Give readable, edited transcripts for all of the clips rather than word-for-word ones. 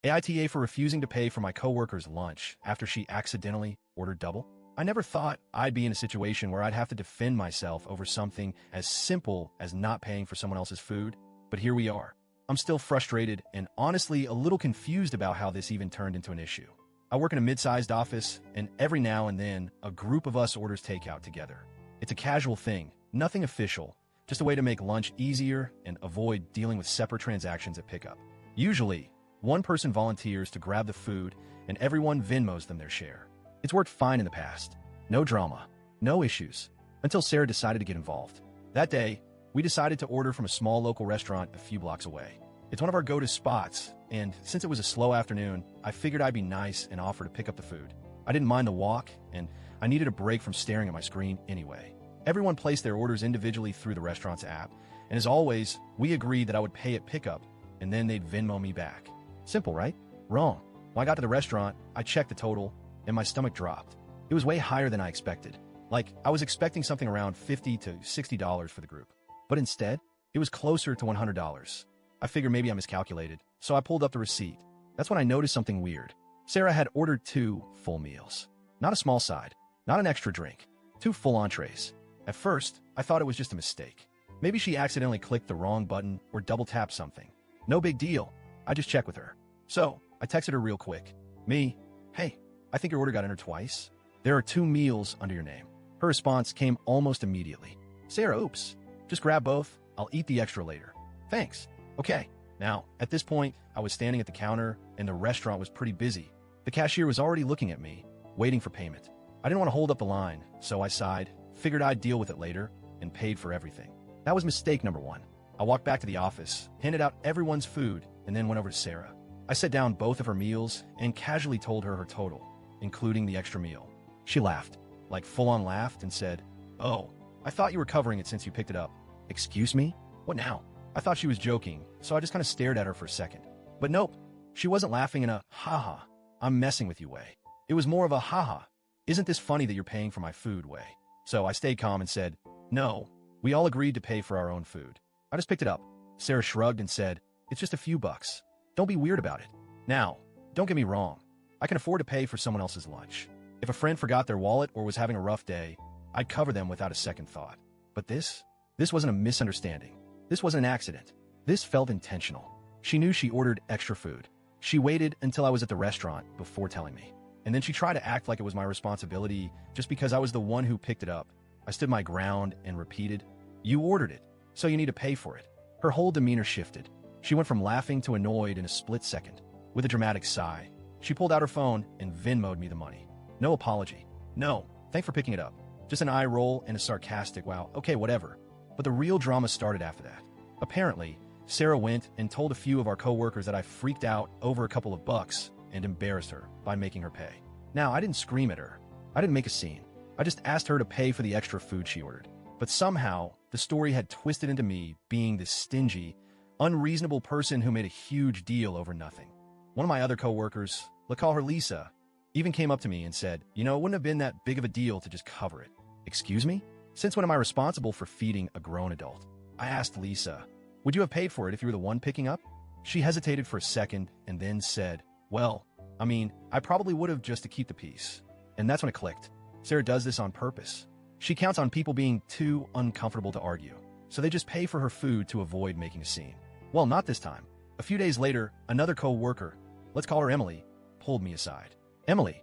AITA for refusing to pay for my coworker's lunch after she accidentally ordered double? I never thought I'd be in a situation where I'd have to defend myself over something as simple as not paying for someone else's food, but here we are. I'm still frustrated and honestly a little confused about how this even turned into an issue. I work in a mid-sized office, and every now and then, a group of us orders takeout together. It's a casual thing, nothing official, just a way to make lunch easier and avoid dealing with separate transactions at pickup. Usually, one person volunteers to grab the food, and everyone Venmos them their share. It's worked fine in the past. No drama, no issues, until Sarah decided to get involved. That day, we decided to order from a small local restaurant a few blocks away. It's one of our go-to spots, and since it was a slow afternoon, I figured I'd be nice and offer to pick up the food. I didn't mind the walk, and I needed a break from staring at my screen anyway. Everyone placed their orders individually through the restaurant's app, and as always, we agreed that I would pay at pickup, and then they'd Venmo me back. Simple, right? Wrong. When I got to the restaurant, I checked the total, and my stomach dropped. It was way higher than I expected. Like, I was expecting something around $50 to $60 for the group. But instead, it was closer to $100. I figured maybe I miscalculated, so I pulled up the receipt. That's when I noticed something weird. Sarah had ordered 2 full meals. Not a small side, not an extra drink, 2 full entrees. At first, I thought it was just a mistake. Maybe she accidentally clicked the wrong button or double-tapped something. No big deal. I just checked with her. So, I texted her real quick. Hey, I think your order got entered twice. There are 2 meals under your name. Her response came almost immediately. Sarah, oops. Just grab both. I'll eat the extra later. Thanks. Okay. Now, at this point, I was standing at the counter, and the restaurant was pretty busy. The cashier was already looking at me, waiting for payment. I didn't want to hold up the line, so I sighed, figured I'd deal with it later, and paid for everything. That was mistake number 1. I walked back to the office, handed out everyone's food, and then went over to Sarah. I set down both of her meals and casually told her total, including the extra meal. She laughed, like full-on laughed, and said, "Oh, I thought you were covering it since you picked it up." Excuse me? What now? I thought she was joking, so I just kind of stared at her for a second. But nope, she wasn't laughing in a "haha, I'm messing with you" way. It was more of a "haha, isn't this funny that you're paying for my food" way. So I stayed calm and said, "No, we all agreed to pay for our own food. I just picked it up." Sarah shrugged and said, "It's just a few bucks. Don't be weird about it." Now, don't get me wrong. I can afford to pay for someone else's lunch. If a friend forgot their wallet or was having a rough day, I'd cover them without a second thought. But this wasn't a misunderstanding. This wasn't an accident. This felt intentional. She knew she ordered extra food. She waited until I was at the restaurant before telling me. And then she tried to act like it was my responsibility just because I was the one who picked it up. I stood my ground and repeated, "You ordered it, so you need to pay for it." Her whole demeanor shifted. She went from laughing to annoyed in a split second. With a dramatic sigh, she pulled out her phone and Venmo'd me the money. No apology. No, thanks for picking it up. Just an eye roll and a sarcastic, "Wow, okay, whatever." But the real drama started after that. Apparently, Sarah went and told a few of our coworkers that I freaked out over a couple of bucks and embarrassed her by making her pay. Now, I didn't scream at her. I didn't make a scene. I just asked her to pay for the extra food she ordered. But somehow, the story had twisted into me being this stingy, unreasonable person who made a huge deal over nothing. One of my other coworkers, let's call her Lisa, even came up to me and said, "It wouldn't have been that big of a deal to just cover it." Excuse me? Since when am I responsible for feeding a grown adult? I asked Lisa, "Would you have paid for it if you were the one picking up?" She hesitated for a second and then said, "Well, I probably would have just to keep the peace." And that's when it clicked. Sarah does this on purpose. She counts on people being too uncomfortable to argue, so they just pay for her food to avoid making a scene. Well, not this time. A few days later, another co-worker, let's call her Emily, pulled me aside. "Emily,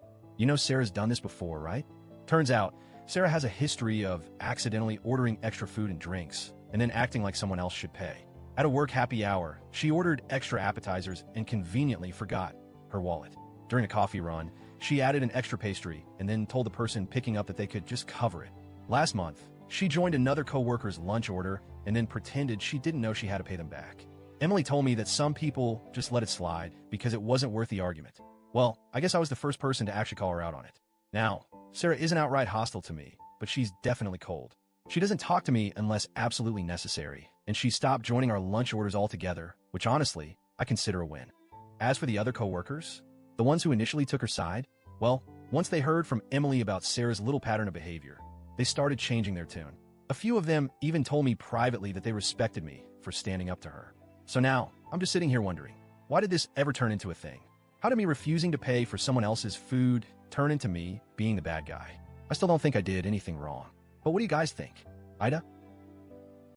Sarah's done this before, right?" Turns out, Sarah has a history of accidentally ordering extra food and drinks, and then acting like someone else should pay. At a work happy hour, she ordered extra appetizers and conveniently forgot her wallet. During a coffee run, she added an extra pastry and then told the person picking up that they could just cover it. Last month, she joined another coworker's lunch order and then pretended she didn't know she had to pay them back. Emily told me that some people just let it slide because it wasn't worth the argument. Well, I guess I was the first person to actually call her out on it. Now, Sarah isn't outright hostile to me, but she's definitely cold. She doesn't talk to me unless absolutely necessary, and she stopped joining our lunch orders altogether, which honestly, I consider a win. As for the other coworkers, the ones who initially took her side, well, once they heard from Emily about Sarah's little pattern of behavior, they started changing their tune. A few of them even told me privately that they respected me for standing up to her. So now, I'm just sitting here wondering, Why did this ever turn into a thing? How did me refusing to pay for someone else's food turn into me being the bad guy? I still don't think I did anything wrong. But what do you guys think? AITA?